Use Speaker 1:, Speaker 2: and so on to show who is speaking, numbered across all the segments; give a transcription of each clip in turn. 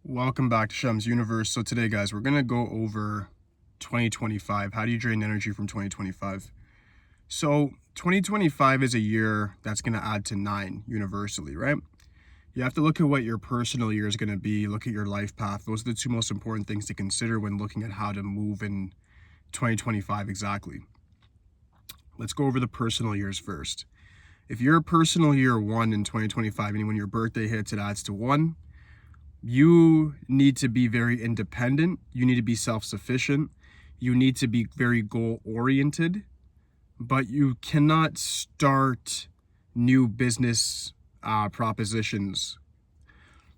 Speaker 1: Welcome back to Shem's Universe. So today, guys, we're going to go over 2025. How do you drain energy from 2025? So 2025 is a year that's going to add to 9 universally, right? You have to look at what your personal year is going to be, look at your life path. Those are the two most important things to consider when looking at how to move in 2025 exactly. Let's go over the personal years first. If you're a personal year 1 in 2025, meaning when your birthday hits, it adds to 1. You need to be very independent. You need to be self-sufficient. You need to be very goal-oriented, but you cannot start new business propositions.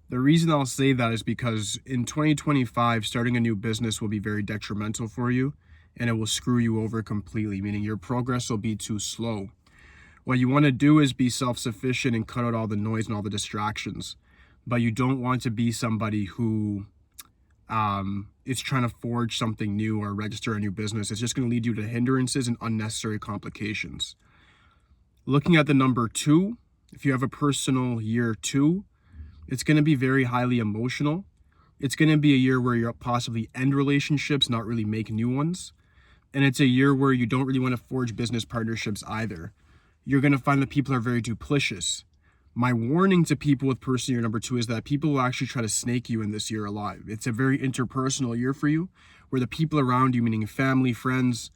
Speaker 1: The reason I'll say that is because in 2025, starting a new business will be very detrimental for you, and it will screw you over completely, meaning your progress will be too slow. What you want to do is be self-sufficient and cut out all the noise and all the distractions. But you don't want to be somebody who is trying to forge something new or register a new business. It's just going to lead you to hindrances and unnecessary complications. Looking at the number 2, if you have a personal year 2, it's going to be very highly emotional. It's going to be a year where you'll possibly end relationships, not really make new ones. And it's a year where you don't really want to forge business partnerships either. You're going to find that people are very duplicitous. My warning to people with personal year number 2 is that people will actually try to snake you in this year a lot. It's a very interpersonal year for you, where the people around you, meaning family, friends,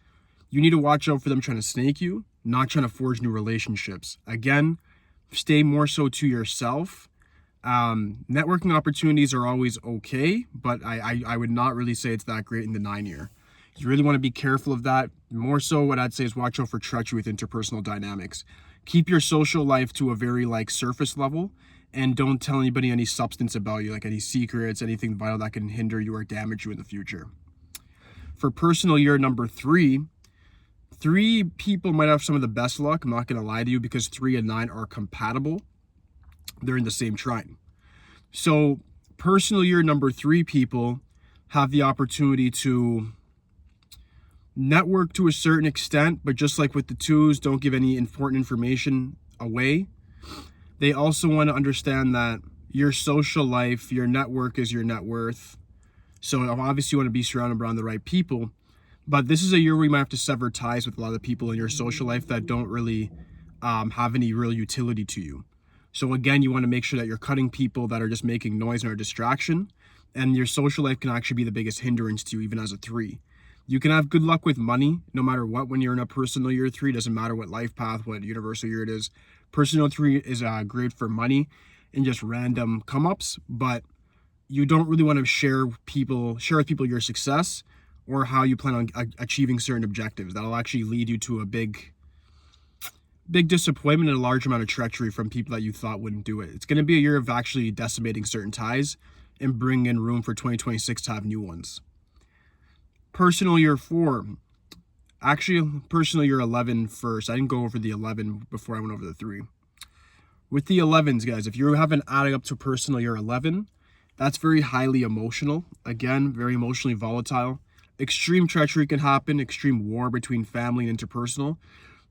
Speaker 1: you need to watch out for them trying to snake you, not trying to forge new relationships. Again, stay more so to yourself. Networking opportunities are always okay, but I would not really say it's that great in the 9 year. You really want to be careful of that. More so, what I'd say is watch out for treachery with interpersonal dynamics. Keep your social life to a very surface level, and don't tell anybody any substance about you, like any secrets, anything vital that can hinder you or damage you in the future. For personal year number 3, 3 people might have some of the best luck. I'm not going to lie to you, because 3 and 9 are compatible. They're in the same trine. So personal year number 3 people have the opportunity to network to a certain extent, but just like with the 2s, don't give any important information away. They also want to understand that your social life, your network is your net worth. So obviously you want to be surrounded around the right people, but this is a year where you might have to sever ties with a lot of people in your social life that don't really have any real utility to you. So again, you want to make sure that you're cutting people that are just making noise and are a distraction, and your social life can actually be the biggest hindrance to you, even as a 3. You can have good luck with money no matter what when you're in a personal year 3. Doesn't matter what life path, what universal year it is. Personal 3 is great for money and just random come-ups, but you don't really want to share with people your success or how you plan on achieving certain objectives. That'll actually lead you to a big disappointment and a large amount of treachery from people that you thought wouldn't do it. It's going to be a year of actually decimating certain ties and bringing in room for 2026 to have new ones. Personal year 4, actually personal year 11 first. I didn't go over the 11 before I went over the 3. With the 11s, guys, if you haven't added up to personal year 11, that's very highly emotional. Again, very emotionally volatile. Extreme treachery can happen, extreme war between family and interpersonal.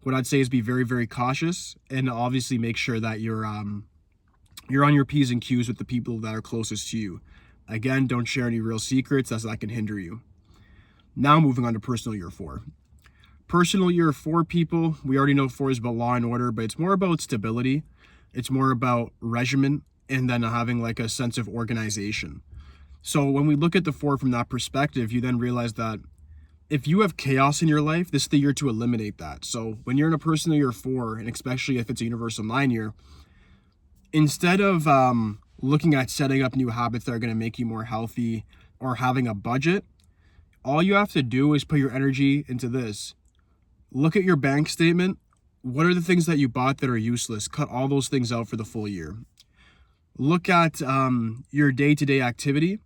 Speaker 1: What I'd say is be very, very cautious, and obviously make sure that you're on your P's and Q's with the people that are closest to you. Again, don't share any real secrets, as that can hinder you. Now moving on to personal year 4. Personal year 4 people, we already know 4 is about law and order, but it's more about stability. It's more about regimen, and then having a sense of organization. So when we look at the 4 from that perspective, you then realize that if you have chaos in your life, this is the year to eliminate that. So when you're in a personal year 4, and especially if it's a universal 9 year, instead of looking at setting up new habits that are going to make you more healthy or having a budget, all you have to do is put your energy into this. Look at your bank statement. What are the things that you bought that are useless? Cut all those things out for the full year. Look at your day-to-day activity.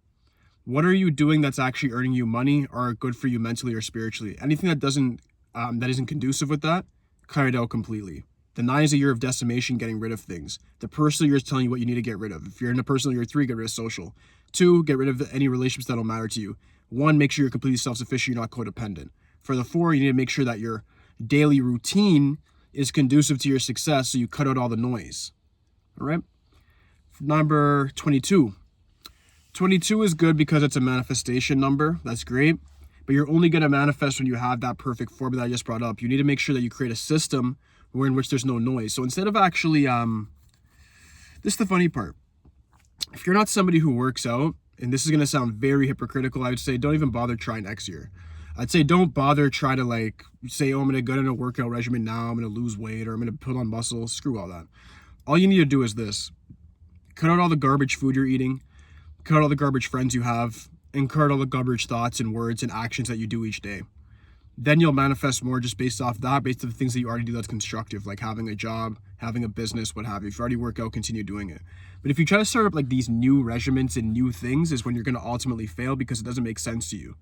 Speaker 1: What are you doing that's actually earning you money or good for you mentally or spiritually? Anything that isn't conducive with that, cut it out completely. The 9 is a year of decimation, getting rid of things. The personal year is telling you what you need to get rid of. If you're in a personal year 3, get rid of social. 2, get rid of any relationships that don't matter to you. 1, make sure you're completely self-sufficient, you're not codependent. For the 4, you need to make sure that your daily routine is conducive to your success, so you cut out all the noise. All right? Number 22. 22 is good because it's a manifestation number. That's great. But you're only going to manifest when you have that perfect formula I just brought up. You need to make sure that you create a system where in which there's no noise. So instead of actually, this is the funny part. If you're not somebody who works out, and this is going to sound very hypocritical, I would say don't even bother trying next year. I'd say don't bother try to like say, oh, I'm going to go in a workout regimen now, I'm going to lose weight, or I'm going to put on muscle. Screw all that. All you need to do is this. Cut out all the garbage food you're eating, cut out all the garbage friends you have, and cut out all the garbage thoughts and words and actions that you do each day. Then you'll manifest more just based off that, based on the things that you already do that's constructive, like having a job, having a business, what have you. If you already work out, continue doing it. But if you try to start up like these new regimens and new things is when you're going to ultimately fail because it doesn't make sense to you.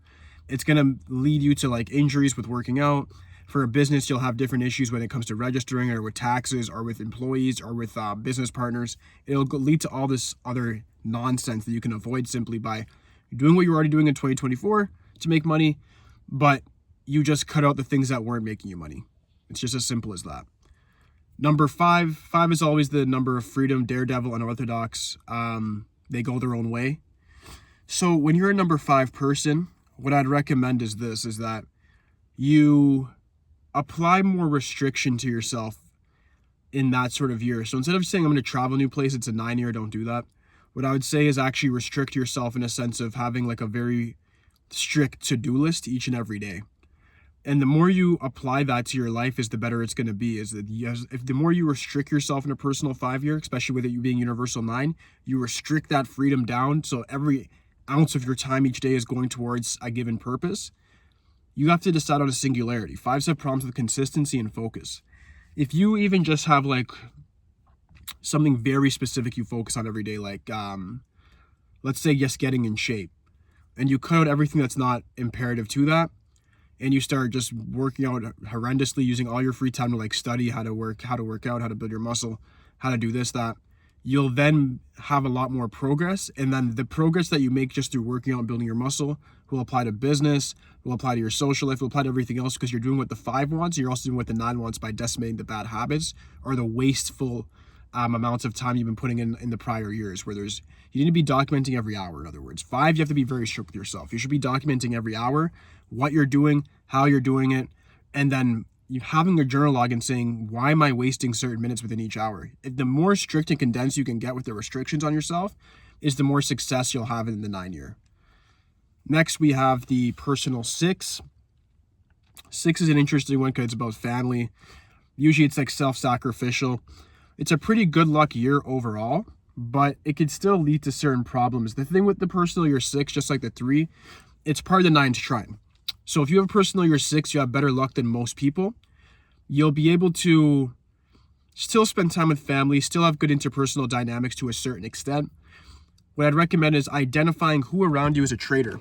Speaker 1: It's going to lead you to like injuries with working out. For a business, you'll have different issues when it comes to registering or with taxes or with employees or with business partners. It'll lead to all this other nonsense that you can avoid simply by doing what you're already doing in 2024 to make money, but you just cut out the things that weren't making you money. It's just as simple as that. Number 5. 5 is always the number of freedom, daredevil, unorthodox. They go their own way. So when you're a number 5 person, what I'd recommend is this, is that you apply more restriction to yourself in that sort of year. So instead of saying I'm going to travel a new place, it's a 9 year, don't do that. What I would say is actually restrict yourself in a sense of having like a very strict to-do list each and every day. And the more you apply that to your life is the better it's going to be. Is that if the more you restrict yourself in a personal 5 year, especially with it you being universal 9, you restrict that freedom down. So every ounce of your time each day is going towards a given purpose. You have to decide on a singularity. 5s have problems with consistency and focus. If you even just have like something very specific you focus on every day, like let's say just getting in shape, and you cut out everything that's not imperative to that, and you start just working out horrendously, using all your free time to like study how to work out, how to build your muscle, how to do this, that, you'll then have a lot more progress. And then the progress that you make just through working out and building your muscle will apply to business, will apply to your social life, will apply to everything else, because you're doing what the 5 wants. You're also doing what the 9 wants by decimating the bad habits or the wasteful amounts of time you've been putting in the prior years, where you need to be documenting every hour. In other words, 5, you have to be very strict with yourself. You should be documenting every hour what you're doing, how you're doing it, and then you having a journal log and saying, why am I wasting certain minutes within each hour? If the more strict and condensed you can get with the restrictions on yourself, is the more success you'll have in the 9 year. Next, we have the personal 6. 6 is an interesting one because it's about family. Usually it's like self-sacrificial. It's a pretty good luck year overall, but it could still lead to certain problems. The thing with the personal year 6, just like the 3, it's part of the 9's trine. So if you have a personal year 6, you have better luck than most people. You'll be able to still spend time with family, still have good interpersonal dynamics to a certain extent. What I'd recommend is identifying who around you is a traitor,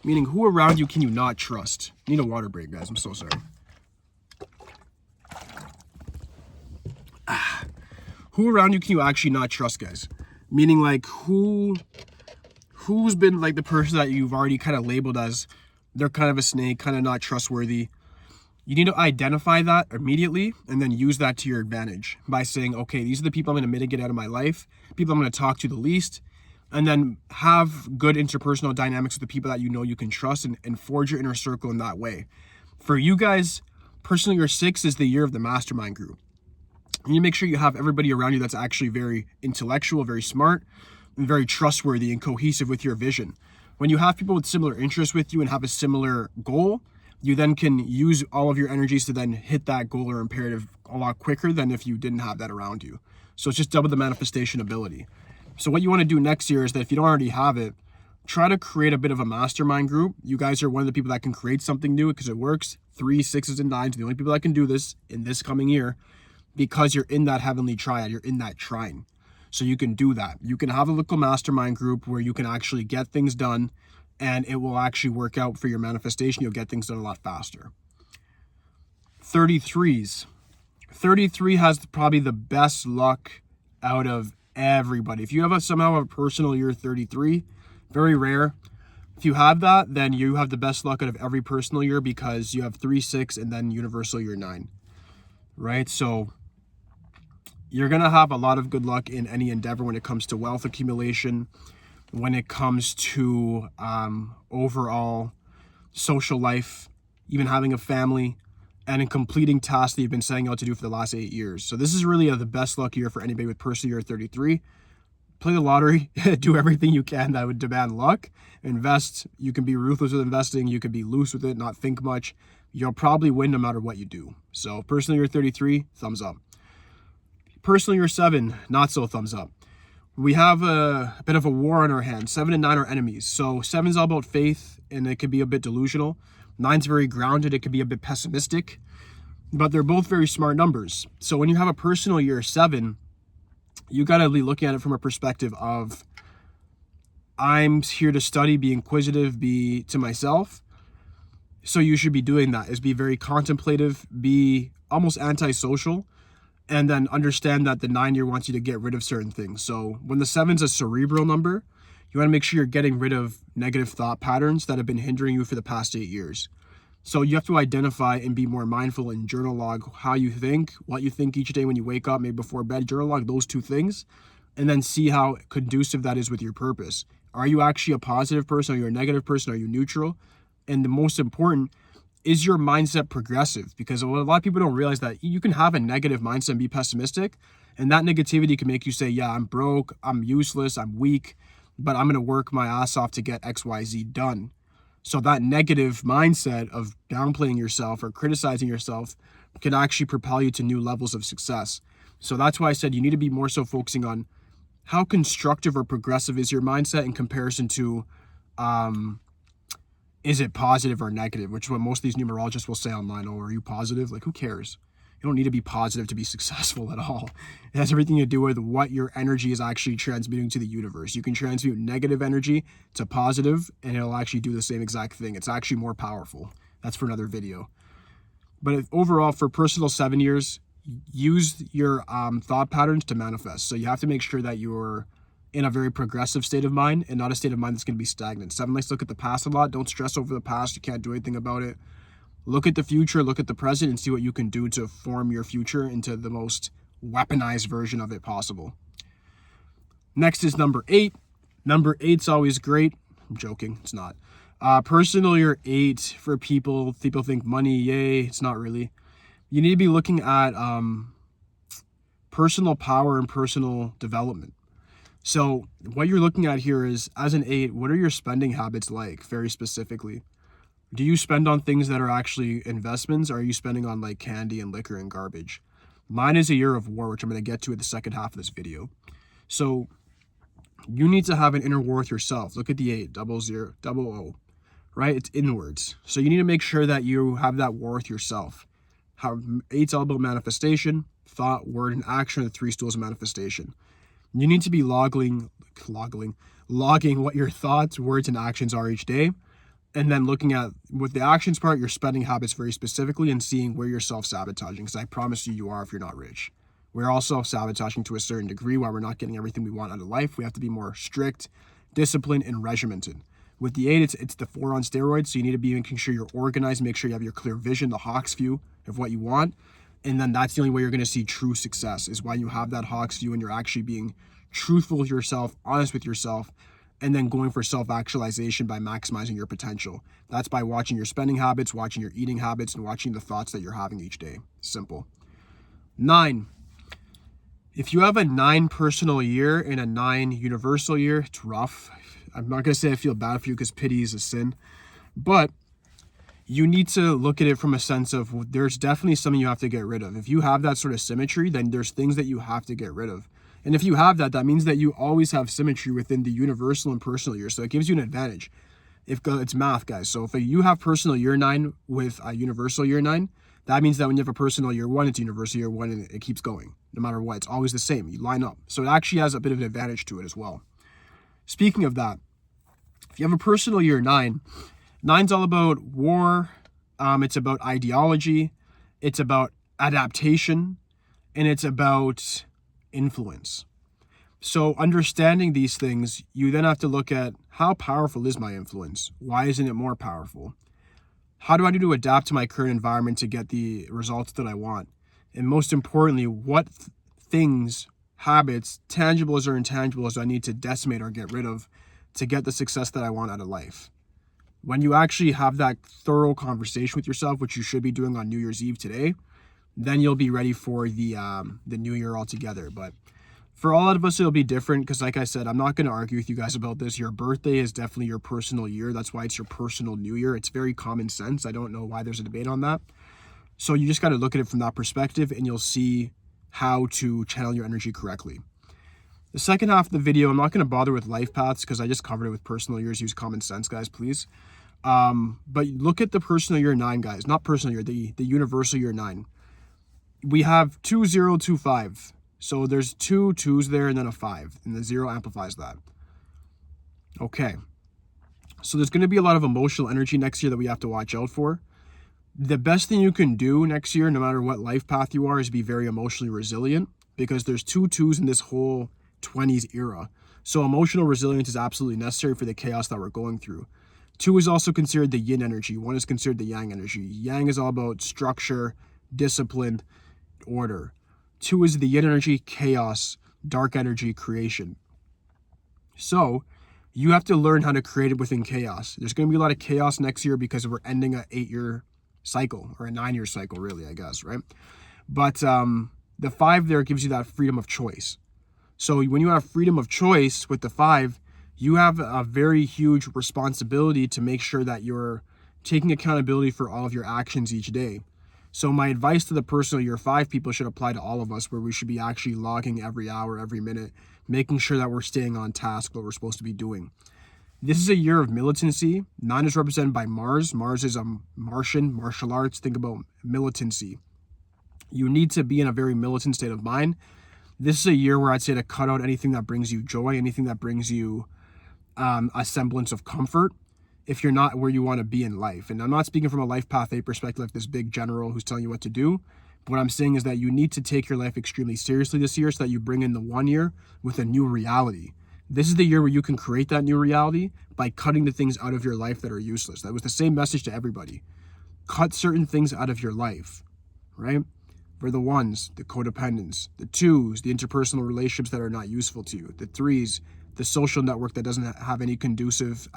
Speaker 1: meaning who around you can you not trust. Need a water break, guys. I'm so sorry. Who around you can you actually not trust, guys? Meaning like who's been like the person that you've already kind of labeled as they're kind of a snake, kind of not trustworthy. You need to identify that immediately and then use that to your advantage by saying, okay, these are the people I'm going to mitigate out of my life, people I'm going to talk to the least, and then have good interpersonal dynamics with the people that you know you can trust and forge your inner circle in that way. For you guys, personally, your 6 is the year of the mastermind group. You need to make sure you have everybody around you that's actually very intellectual, very smart, and very trustworthy and cohesive with your vision. When you have people with similar interests with you and have a similar goal, you then can use all of your energies to then hit that goal or imperative a lot quicker than if you didn't have that around you. So it's just double the manifestation ability. So what you want to do next year is that if you don't already have it, try to create a bit of a mastermind group. You guys are one of the people that can create something new because it works. 3, 6s, and 9s are the only people that can do this in this coming year because you're in that heavenly triad, you're in that trine. So you can do that. You can have a little mastermind group where you can actually get things done and it will actually work out for your manifestation. You'll get things done a lot faster. 33s. 33 has probably the best luck out of everybody. If you have somehow a personal year 33, very rare. If you have that, then you have the best luck out of every personal year because you have 3, 6, and then universal year 9, right? So you're going to have a lot of good luck in any endeavor when it comes to wealth accumulation. when it comes to overall social life, even having a family, and in completing tasks that you've been setting out to do for the last 8 years. So this is really the best luck year for anybody with personal year 33. Play the lottery, do everything you can that would demand luck. Invest. You can be ruthless with investing. You can be loose with it, not think much. You'll probably win no matter what you do. So personal year 33, thumbs up. Personal year 7, not so thumbs up. We have a bit of a war on our hands. 7 and 9 are enemies. So 7 is all about faith, and it can be a bit delusional. 9's very grounded. It can be a bit pessimistic, but they're both very smart numbers. So when you have a personal year 7, you got to be looking at it from a perspective of, I'm here to study, be inquisitive, be to myself. So you should be doing that, is be very contemplative, be almost antisocial, and then understand that the 9 year wants you to get rid of certain things. So when the 7's a cerebral number, you want to make sure you're getting rid of negative thought patterns that have been hindering you for the past 8 years. So you have to identify and be more mindful and journal log how you think, what you think each day when you wake up, maybe before bed. Journal log those 2 things, and then see how conducive that is with your purpose. Are you actually a positive person? Are you a negative person? Are you neutral? And the most important, is your mindset progressive? Because a lot of people don't realize that you can have a negative mindset and be pessimistic, and that negativity can make you say, yeah, I'm broke, I'm useless, I'm weak, but I'm going to work my ass off to get XYZ done. So that negative mindset of downplaying yourself or criticizing yourself can actually propel you to new levels of success. So that's why I said you need to be more so focusing on how constructive or progressive is your mindset in comparison to, is it positive or negative, which is what most of these numerologists will say online. Oh, are you positive? Like, who cares? You don't need to be positive to be successful at all. It has everything to do with what your energy is actually transmitting to the universe. You can transmute negative energy to positive, and it'll actually do the same exact thing. It's actually more powerful. That's for another video. But overall, for personal 7 years, use your thought patterns to manifest. So you have to make sure that you're in a very progressive state of mind and not a state of mind that's going to be stagnant. 7 likes to look at the past a lot. Don't stress over the past. You can't do anything about it. Look at the future, look at the present, and see what you can do to form your future into the most weaponized version of it possible. Next is number 8. Number 8's always great. I'm joking, it's not. Personal year 8 for people think money, yay, it's not really. You need to be looking at personal power and personal development. So what you're looking at here is, as an 8, what are your spending habits like, very specifically? Do you spend on things that are actually investments, or are you spending on like candy and liquor and garbage? Mine is a year of war, which I'm going to get to at the second half of this video. So you need to have an inner war with yourself. Look at the 8, 00, right? It's inwards. So you need to make sure that you have that war with yourself. How 8's all about manifestation, thought, word, and action are the 3 stools of manifestation. You need to be logging what your thoughts, words, and actions are each day. And then looking at, with the actions part, your spending habits very specifically, and seeing where you're self-sabotaging. Because I promise you are if you're not rich. We're all self-sabotaging to a certain degree while we're not getting everything we want out of life. We have to be more strict, disciplined, and regimented. With the 8, it's the 4 on steroids. So you need to be making sure you're organized, make sure you have your clear vision, the Hawk's view of what you want. And then that's the only way you're going to see true success, is when you have that Hawk's view and you're actually being truthful with yourself, honest with yourself, and then going for self-actualization by maximizing your potential. That's by watching your spending habits, watching your eating habits, and watching the thoughts that you're having each day. Simple. 9. If you have a 9 personal year and a 9 universal year, it's rough. I'm not going to say I feel bad for you, because pity is a sin. But you need to look at it from a sense of, there's definitely something you have to get rid of. If you have that sort of symmetry, then there's things that you have to get rid of. And if you have that, that means that you always have symmetry within the universal and personal year. So it gives you an advantage. If it's math, guys. So if you have personal year 9 with a universal year 9, that means that when you have a personal year 1, it's universal year 1, and it keeps going. No matter what, it's always the same. You line up. So it actually has a bit of an advantage to it as well. Speaking of that, if you have a personal year 9, 9's all about war. It's about ideology. It's about adaptation. And it's about influence. So understanding these things, you then have to look at, how powerful is my influence? Why isn't it more powerful? How do I need to adapt to my current environment to get the results that I want? And most importantly, what things, habits, tangibles or intangibles, do I need to decimate or get rid of to get the success that I want out of life? When you actually have that thorough conversation with yourself, which you should be doing on New Year's Eve today, then you'll be ready for the new year altogether. But for all of us, it'll be different because, like I said, I'm not going to argue with you guys about this. Your birthday is definitely your personal year. That's why it's your personal new year. It's very common sense. I don't know why there's a debate on that. So you just got to look at it from that perspective, and you'll see how to channel your energy correctly. The second half of the video, I'm not going to bother with life paths because I just covered it with personal years. Use common sense, guys, please. But look at the personal year 9, guys. Not personal year, the universal year 9. We have 2025. So there's 2 2s there and then a 5. And the 0 amplifies that. Okay. So there's going to be a lot of emotional energy next year that we have to watch out for. The best thing you can do next year, no matter what life path you are, is be very emotionally resilient, because there's 2 2s in this whole 20s era. So emotional resilience is absolutely necessary for the chaos that we're going through. 2 is also considered the yin energy. 1 is considered the yang energy. Yang is all about structure, discipline, order. 2 is the yin energy, chaos, dark energy, creation. So you have to learn how to create it within chaos. There's going to be a lot of chaos next year because we're ending an 8-year cycle, or a 9-year cycle, really, I guess, right? But the 5 there gives you that freedom of choice. So when you have freedom of choice with the 5, you have a very huge responsibility to make sure that you're taking accountability for all of your actions each day. So my advice to the personal year 5 people should apply to all of us, where we should be actually logging every hour, every minute, making sure that we're staying on task, what we're supposed to be doing. This is a year of militancy. 9 is represented by Mars. Mars is a Martian, martial arts. Think about militancy. You need to be in a very militant state of mind. This is a year where I'd say to cut out anything that brings you joy, anything that brings you a semblance of comfort, if you're not where you want to be in life. And I'm not speaking from a life path 8 perspective, like this big general who's telling you what to do. But what I'm saying is that you need to take your life extremely seriously this year, so that you bring in the 1 year with a new reality. This is the year where you can create that new reality by cutting the things out of your life that are useless. That was the same message to everybody. Cut certain things out of your life, right? For the 1s, the codependence. The 2s, the interpersonal relationships that are not useful to you. The 3s, the social network that doesn't have any conducive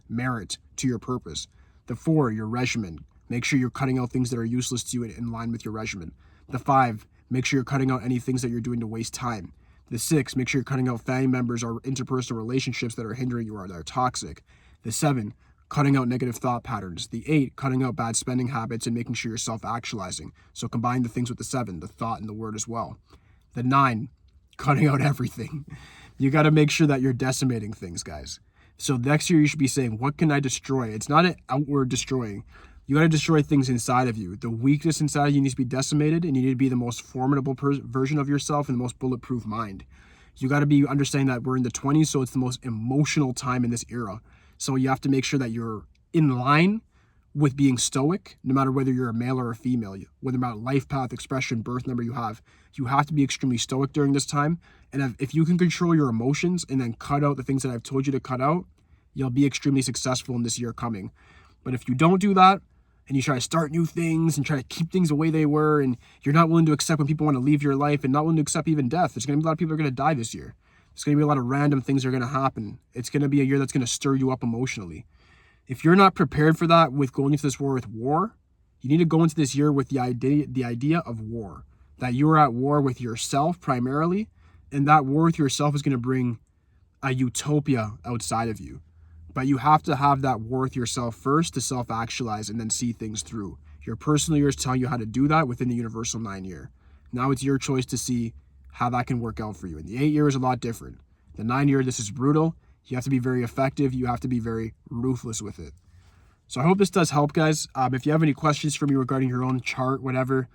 Speaker 1: merit to your purpose. The 4, your regimen. Make sure you're cutting out things that are useless to you in line with your regimen. The 5, make sure you're cutting out any things that you're doing to waste time. The 6, make sure you're cutting out family members or interpersonal relationships that are hindering you or that are toxic. The 7, cutting out negative thought patterns. The 8, cutting out bad spending habits and making sure you're self-actualizing. So combine the things with the 7, the thought and the word as well. The 9, cutting out everything. You got to make sure that you're decimating things, guys. So next year you should be saying, what can I destroy? It's not an outward destroying. You got to destroy things inside of you. The weakness inside of you needs to be decimated, and you need to be the most formidable version of yourself and the most bulletproof mind. You got to be understanding that we're in the 20s, so it's the most emotional time in this era. So you have to make sure that you're in line with being stoic, no matter whether you're a male or a female, whether about life path, expression, birth number you have to be extremely stoic during this time. And if you can control your emotions and then cut out the things that I've told you to cut out, you'll be extremely successful in this year coming. But if you don't do that, and you try to start new things and try to keep things the way they were, and you're not willing to accept when people want to leave your life, and not willing to accept even death, there's going to be a lot of people who are going to die this year. There's going to be a lot of random things that are going to happen. It's going to be a year that's going to stir you up emotionally. If you're not prepared for that with going into this war with war, you need to go into this year with the idea of war. That you're at war with yourself primarily, and that war with yourself is going to bring a utopia outside of you. But you have to have that war with yourself first to self-actualize and then see things through. Your personal year is telling you how to do that within the universal 9 year. Now it's your choice to see how that can work out for you. And the 8 year is a lot different. The 9 year, this is brutal. You have to be very effective. You have to be very ruthless with it. So I hope this does help, guys. If you have any questions for me regarding your own chart, whatever,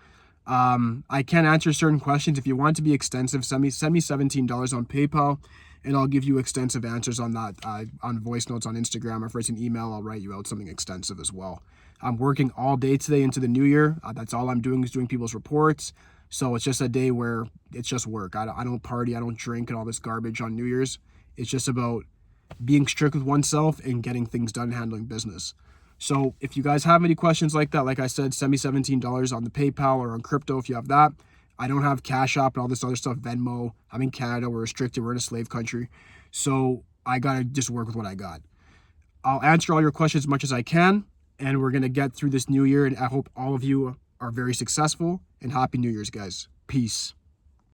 Speaker 1: I can answer certain questions. If you want it to be extensive, send me $17 on PayPal, and I'll give you extensive answers on that on voice notes on Instagram. Or if it's an email, I'll write you out something extensive as well. I'm working all day today into the new year. That's all I'm doing is doing people's reports. So it's just a day where it's just work. I don't party, I don't drink and all this garbage on New Year's. It's just about being strict with oneself and getting things done, handling business. So if you guys have any questions like that, like I said, send me $17 on the PayPal or on crypto if you have that. I don't have Cash App and all this other stuff, Venmo. I'm in Canada, we're restricted, we're in a slave country. So I got to just work with what I got. I'll answer all your questions as much as I can, and we're going to get through this new year, and I hope all of you are very successful, and Happy New Year's, guys. Peace.